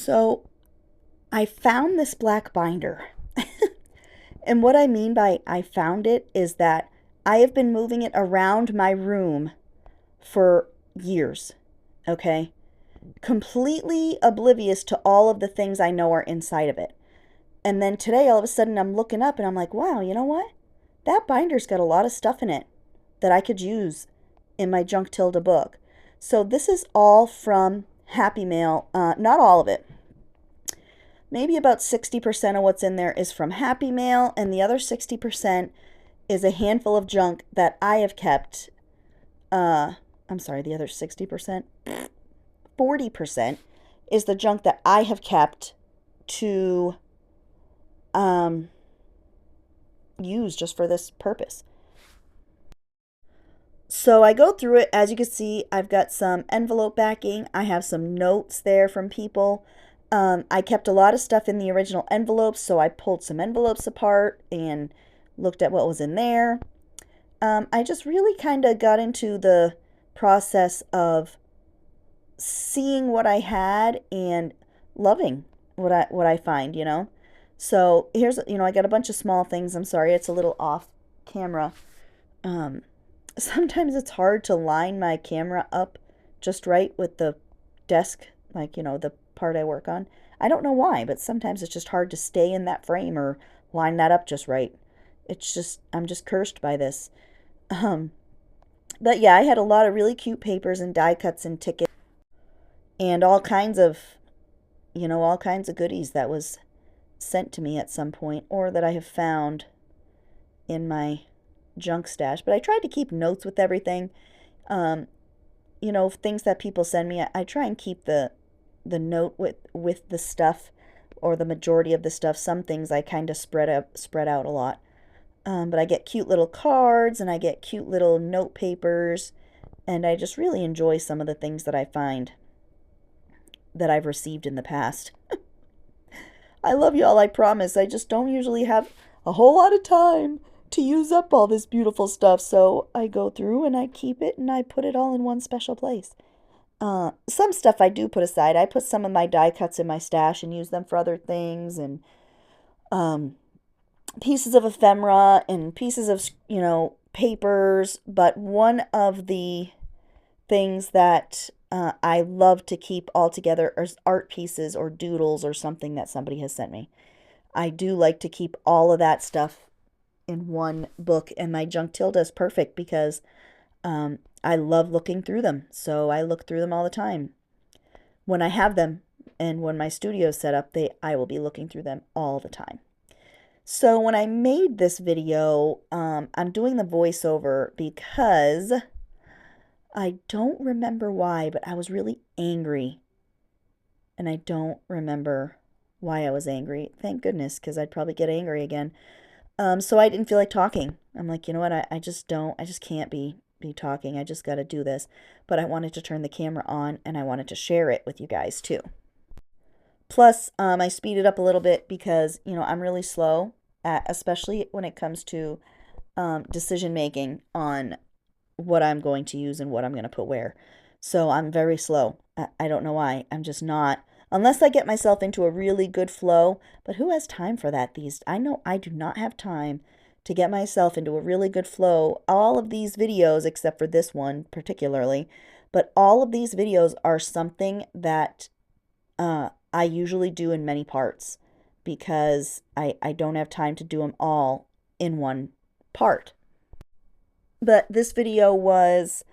So I found this black binder. And what I mean by I found it is that I have been moving it around my room for years, okay? Completely oblivious to all of the things I know are inside of it. And then today, all of a sudden, I'm looking up and I'm like, wow, you know what? That binder's got a lot of stuff in it that I could use in my Junktilda book. So this is all from Happy Mail. Not all of it. Maybe about 60% of what's in there is from Happy Mail, and the other 60% is a handful of junk that I have kept. I'm sorry, the other 60%? 40% is the junk that I have kept to use just for this purpose. So I go through it. As you can see, I've got some envelope backing. I have some notes there from people. I kept a lot of stuff in the original envelopes, so I pulled some envelopes apart and looked at what was in there. I just really kind of got into the process of seeing what I had and loving what I find, you know. So here's, I got a bunch of small things. I'm sorry, it's a little off camera. Sometimes it's hard to line my camera up just right with the desk, like, the part I work on. I don't know why, but sometimes it's just hard to stay in that frame or line that up just right. I'm just cursed by this. But yeah, I had a lot of really cute papers and die cuts and tickets and all kinds of goodies that was sent to me at some point or that I have found in my junk stash. But I tried to keep notes with everything. Things that people send me, I try and keep the note with the stuff, or the majority of the stuff. Some things I kind of spread out a lot. But I get cute little cards and I get cute little note papers, and I just really enjoy some of the things that I find that I've received in the past. I love y'all, I promise. I just don't usually have a whole lot of time to use up all this beautiful stuff, so I go through and I keep it and I put it all in one special place. Some stuff I do put aside. I put some of my die cuts in my stash and use them for other things, and pieces of ephemera and pieces of, papers. But one of the things that I love to keep all together are art pieces or doodles or something that somebody has sent me. I do like to keep all of that stuff in one book, and my Junktilda is perfect because I love looking through them. So I look through them all the time when I have them, and when my studio is set up, I will be looking through them all the time. So when I made this video, I'm doing the voiceover because I don't remember why, but I was really angry. And I don't remember why I was angry. Thank goodness, because I'd probably get angry again. So I didn't feel like talking. I'm like, you know what? I just can't be talking. I just got to do this. But I wanted to turn the camera on, and I wanted to share it with you guys too. Plus, I speeded up a little bit because, I'm really slow, especially when it comes to decision making on what I'm going to use and what I'm going to put where. So I'm very slow. I don't know why. I'm just not. Unless I get myself into a really good flow. But who has time for that? I know I do not have time to get myself into a really good flow. All of these videos, except for this one particularly, but all of these videos are something that I usually do in many parts because I don't have time to do them all in one part. But this video was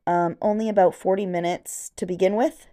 only about 40 minutes to begin with.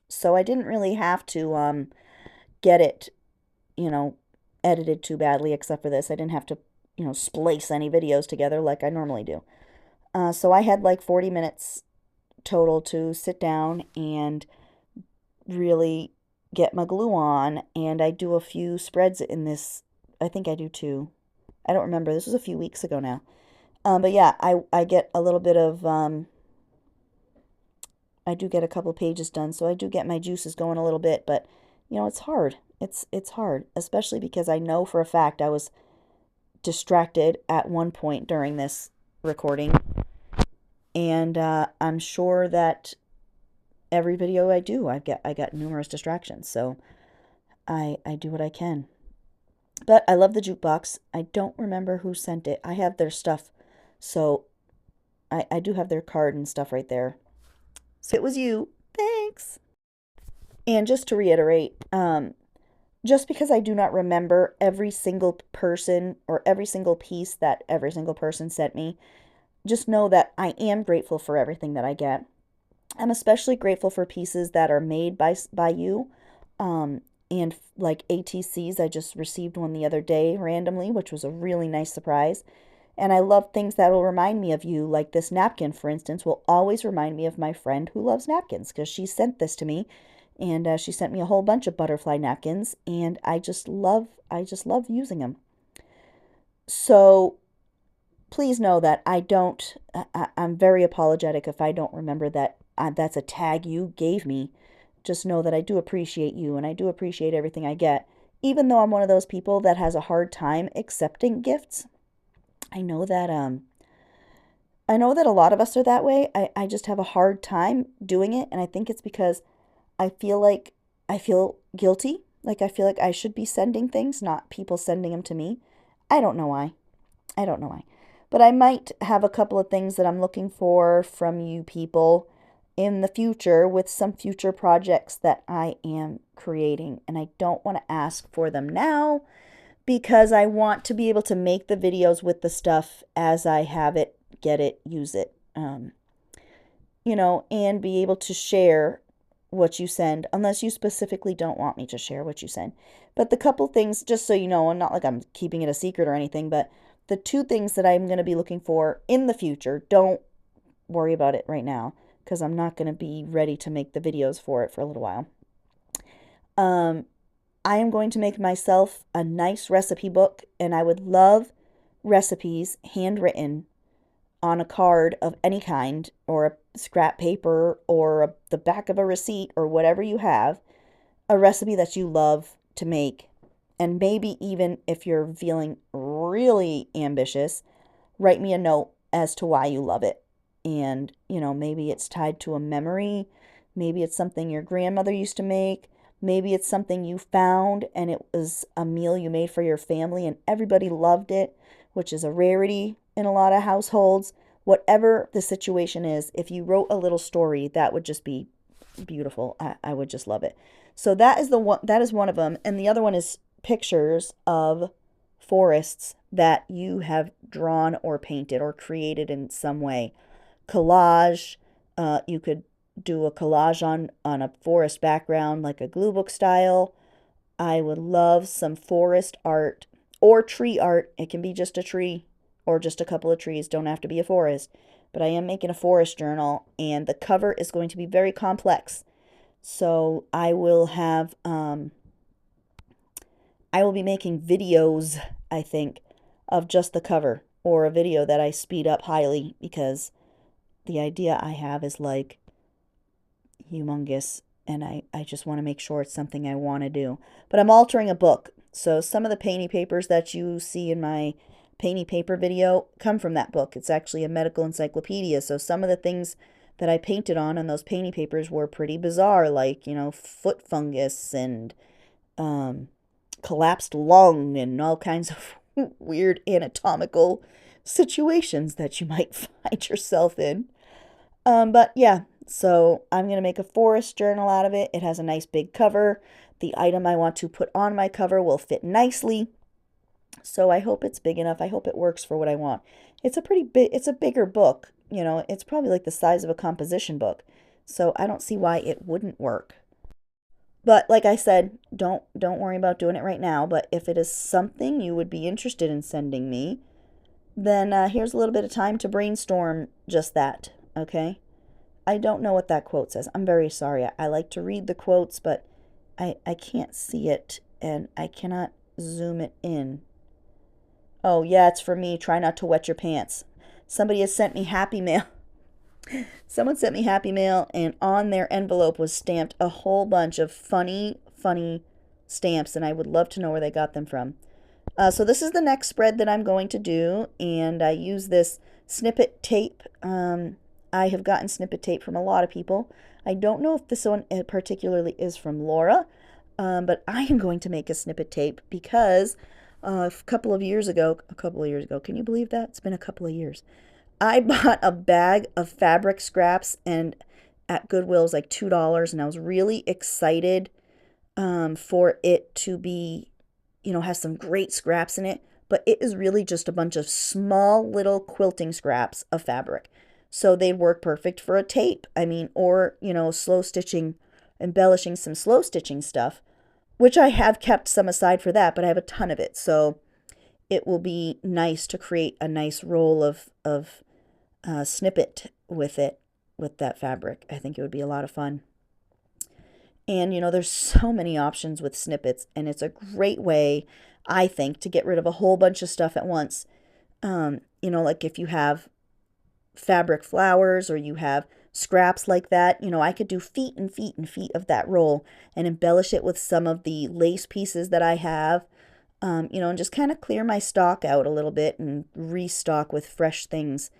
So I didn't really have to get it, edited too badly, except for this. I didn't have to, splice any videos together like I normally do. So I had like 40 minutes total to sit down and really get my glue on, and I do a few spreads in this. I think I do two. I don't remember. This was a few weeks ago now. But yeah, I get a little bit of, I do get a couple pages done, so I do get my juices going a little bit, but, it's hard. It's hard, especially because I know for a fact I was distracted at one point during this recording, and I'm sure that every video I do, I got numerous distractions. So I do what I can. But I love the jukebox. I don't remember who sent it. I have their stuff. So I do have their card and stuff right there. So it was you. Thanks. And just to reiterate, just because I do not remember every single person or every single piece that every single person sent me, just know that I am grateful for everything that I get. I'm especially grateful for pieces that are made by you. And like ATCs, I just received one the other day randomly, which was a really nice surprise. And I love things that will remind me of you, like this napkin, for instance, will always remind me of my friend who loves napkins because she sent this to me, and she sent me a whole bunch of butterfly napkins, and I just love using them. So please know that I'm very apologetic if I don't remember that that's a tag you gave me. Just know that I do appreciate you and I do appreciate everything I get, even though I'm one of those people that has a hard time accepting gifts. I know that a lot of us are that way. I just have a hard time doing it, and I think it's because I feel guilty. Like I feel like I should be sending things, not people sending them to me. I don't know why. I don't know why. But I might have a couple of things that I'm looking for from you people in the future with some future projects that I am creating. And I don't want to ask for them now because I want to be able to make the videos with the stuff as I have it, get it, use it, and be able to share what you send, unless you specifically don't want me to share what you send. But the couple things, just so you know, and not like I'm keeping it a secret or anything, but the two things that I'm going to be looking for in the future, don't worry about it right now, because I'm not going to be ready to make the videos for it for a little while. I am going to make myself a nice recipe book, and I would love recipes handwritten on a card of any kind, or a scrap paper, or the back of a receipt, or whatever you have, a recipe that you love to make. And maybe even if you're feeling really ambitious, write me a note as to why you love it. And, maybe it's tied to a memory. Maybe it's something your grandmother used to make. Maybe it's something you found and it was a meal you made for your family and everybody loved it, which is a rarity in a lot of households. Whatever the situation is, if you wrote a little story, that would just be beautiful. I would just love it. So that is one of them. And the other one is pictures of forests that you have drawn or painted or created in some way. Collage, you could do a collage on a forest background, like a gluebook style. I would love some forest art or tree art. It can be just a tree or just a couple of trees. Don't have to be a forest. But I am making a forest journal, and the cover is going to be very complex. So I will be making videos, I think, of just the cover, or a video that I speed up highly, because the idea I have is like humongous, and I just want to make sure it's something I want to do. But I'm altering a book, so some of the painty papers that you see in my painty paper video come from that book. It's actually a medical encyclopedia, so some of the things that I painted on those painty papers were pretty bizarre, like, foot fungus and collapsed lung and all kinds of weird anatomical situations that you might find yourself in. But yeah, so I'm going to make a forest journal out of it. It has a nice big cover. The item I want to put on my cover will fit nicely. So I hope it's big enough. I hope it works for what I want. It's a bigger book. It's probably like the size of a composition book. So I don't see why it wouldn't work. But like I said, don't worry about doing it right now. But if it is something you would be interested in sending me, then here's a little bit of time to brainstorm just that, okay? I don't know what that quote says. I'm very sorry. I like to read the quotes, but I can't see it, and I cannot zoom it in. Oh, yeah, it's for me. Try not to wet your pants. Somebody has sent me Happy Mail. Someone sent me Happy Mail, and on their envelope was stamped a whole bunch of funny stamps, and I would love to know where they got them from. So this is the next spread that I'm going to do, and I use this snippet tape. I have gotten snippet tape from a lot of people. I don't know if this one particularly is from Laura, but I am going to make a snippet tape because a couple of years ago, can you believe that? It's been a couple of years. I bought a bag of fabric scraps, and at Goodwill it was like $2, and I was really excited for it to be, have some great scraps in it, but it is really just a bunch of small little quilting scraps of fabric. So they'd work perfect for a tape. I mean, or, slow stitching, embellishing some slow stitching stuff, which I have kept some aside for that, but I have a ton of it. So it will be nice to create a nice roll of snippet with it, with that fabric. I think it would be a lot of fun. And, there's so many options with snippets, and it's a great way, I think, to get rid of a whole bunch of stuff at once. Like if you have fabric flowers or you have scraps like that, I could do feet and feet and feet of that roll and embellish it with some of the lace pieces that I have, and just kind of clear my stock out a little bit and restock with fresh things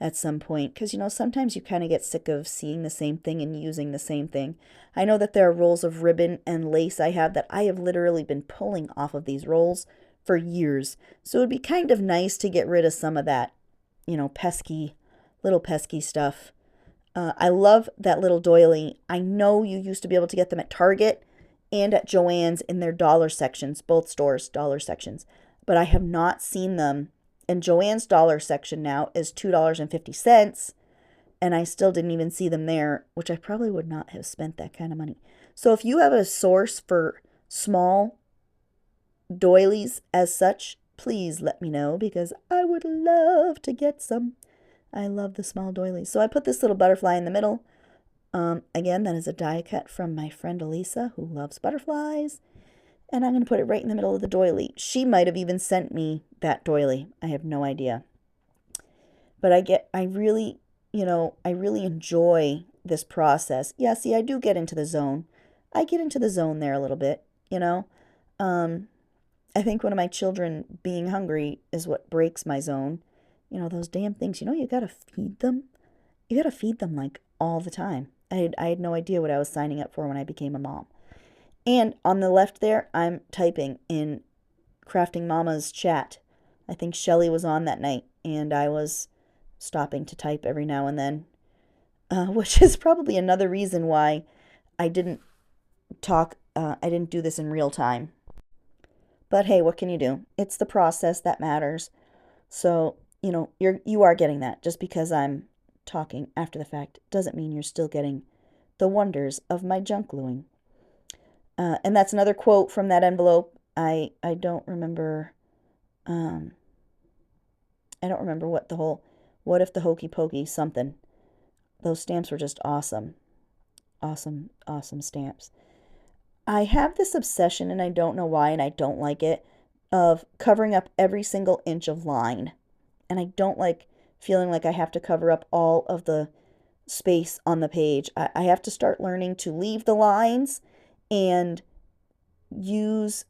at some point, because sometimes you kind of get sick of seeing the same thing and using the same thing. I know that there are rolls of ribbon and lace I have that I have literally been pulling off of these rolls for years, so it would be kind of nice to get rid of some of that little pesky stuff. I love that little doily. I know you used to be able to get them at Target and at Joann's in their dollar sections, both stores dollar sections, but I have not seen them. And Joann's dollar section now is $2.50, and I still didn't even see them there, which I probably would not have spent that kind of money. So if you have a source for small doilies as such, please let me know, because I would love to get some. I love the small doilies. So I put this little butterfly in the middle. Again, that is a die cut from my friend Elisa, who loves butterflies. And I'm going to put it right in the middle of the doily. She might have even sent me that doily. I have no idea. But I really enjoy this process. Yeah, see, I do get into the zone. I get into the zone there a little bit, I think one of my children being hungry is what breaks my zone. Those damn things, you got to feed them. You got to feed them like all the time. I had no idea what I was signing up for when I became a mom. And on the left there, I'm typing in Crafting Mama's chat. I think Shelly was on that night, and I was stopping to type every now and then, which is probably another reason why I didn't do this in real time. But hey, what can you do? It's the process that matters. So, you are getting that. Just because I'm talking after the fact doesn't mean you're still getting the wonders of my junk gluing. And that's another quote from that envelope. I don't remember. I don't remember what if the hokey pokey something. Those stamps were just awesome. Awesome, awesome stamps. I have this obsession, and I don't know why, and I don't like it, of covering up every single inch of line. And I don't like feeling like I have to cover up all of the space on the page. I have to start learning to leave the lines and use,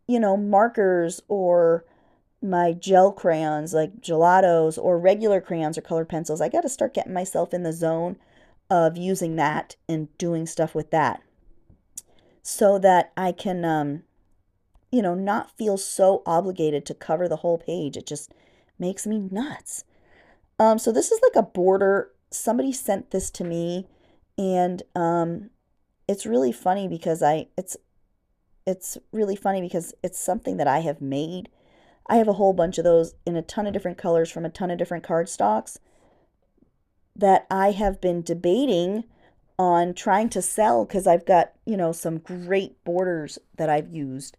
markers or my gel crayons like gelatos or regular crayons or colored pencils. I got to start getting myself in the zone of using that and doing stuff with that so that I can, not feel so obligated to cover the whole page. It just makes me nuts. So this is like a border. Somebody sent this to me, and it's really funny because it's really funny because it's something that I have made. I have a whole bunch of those in a ton of different colors from a ton of different cardstocks that I have been debating on trying to sell because I've got, some great borders that I've used.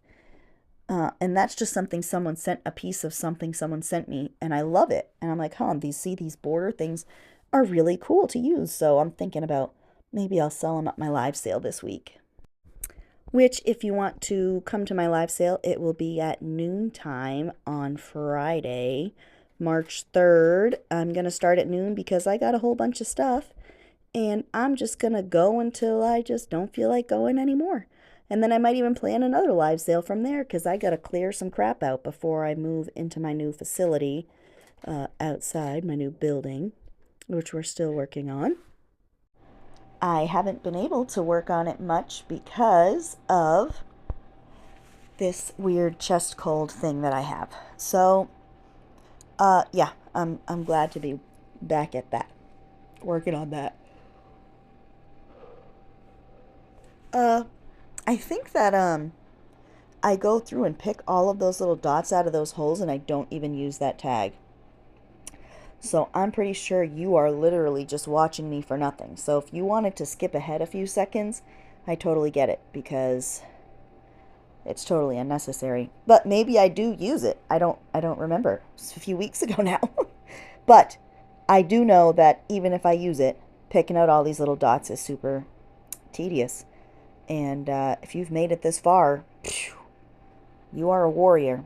And that's just something someone sent, a piece of something someone sent me, and I love it. And I'm like, these border things are really cool to use. So I'm thinking about maybe I'll sell them at my live sale this week. Which, if you want to come to my live sale, it will be at noontime on Friday, March 3rd. I'm going to start at noon because I got a whole bunch of stuff. And I'm just going to go until I just don't feel like going anymore. And then I might even plan another live sale from there because I got to clear some crap out before I move into my new facility outside, my new building, which we're still working on. I haven't been able to work on it much because of this weird chest cold thing that I have. So, yeah, I'm glad to be back at that, working on that. I think that I go through and pick all of those little dots out of those holes, and I don't even use that tag. So I'm pretty sure you are literally just watching me for nothing. So if you wanted to skip ahead a few seconds, I totally get it, because it's totally unnecessary. But maybe I do use it. I don't remember. It's a few weeks ago now. But I do know that even if I use it, picking out all these little dots is super tedious. And if you've made it this far, phew, you are a warrior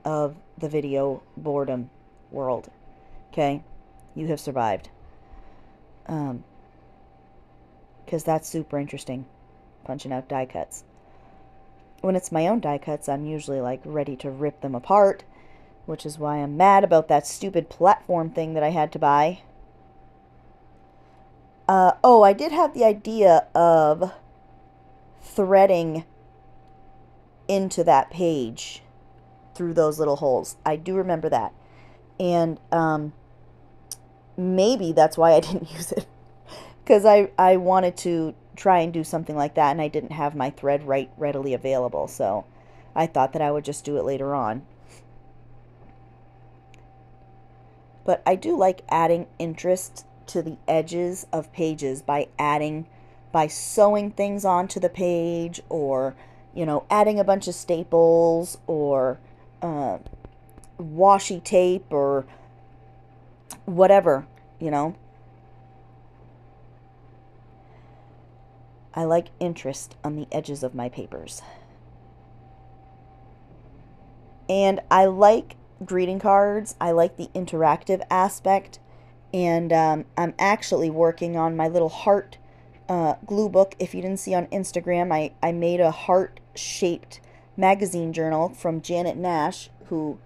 of the video boredom world. Okay? You have survived. Because that's super interesting, punching out die cuts. When it's my own die cuts, I'm usually like ready to rip them apart, which is why I'm mad about that stupid platform thing that I had to buy. Oh, I did have the idea of threading into that page through those little holes. I do remember that. And maybe that's why I didn't use it. Because I wanted to try and do something like that, and I didn't have my thread readily available. So I thought that I would just do it later on. But I do like adding interest to the edges of pages by sewing things onto the page, or, you know, adding a bunch of staples, or washi tape, or whatever, you know. I like interest on the edges of my papers. And I like greeting cards. I like the interactive aspect. And I'm actually working on my little heart glue book. If you didn't see on Instagram, I made a heart-shaped magazine journal from Janet Nash, who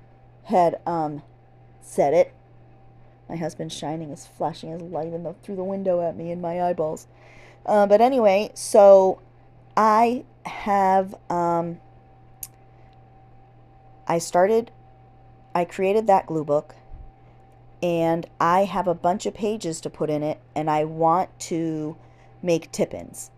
had said it. My husband's flashing his light through the window at me in my eyeballs. But anyway, so I have, I created that glue book, and I have a bunch of pages to put in it, and I want to make tip-ins.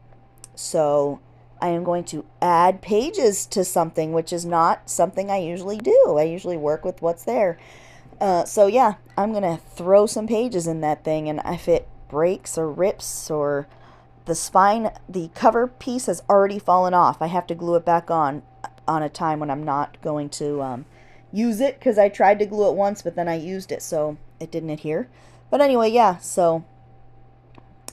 So I am going to add pages to something, which is not something I usually do. I usually work with what's there. So yeah, I'm going to throw some pages in that thing, and if it breaks or rips, or the spine, the cover piece has already fallen off, I have to glue it back on a time when I'm not going to use it, because I tried to glue it once, but then I used it, so it didn't adhere. But anyway, yeah, so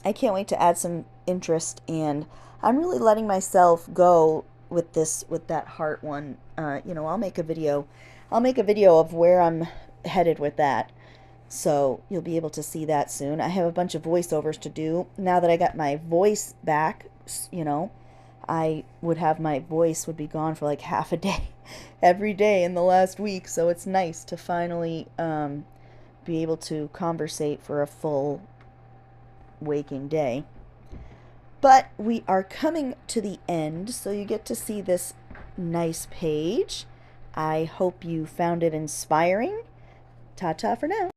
I can't wait to add some interest, and I'm really letting myself go with that heart one. You know, I'll make a video of where I'm headed with that. So you'll be able to see that soon. I have a bunch of voiceovers to do. Now that I got my voice back, you know, my voice would be gone for like half a day every day in the last week. So it's nice to finally be able to conversate for a full waking day. But we are coming to the end, so you get to see this nice page. I hope you found it inspiring. Ta-ta for now.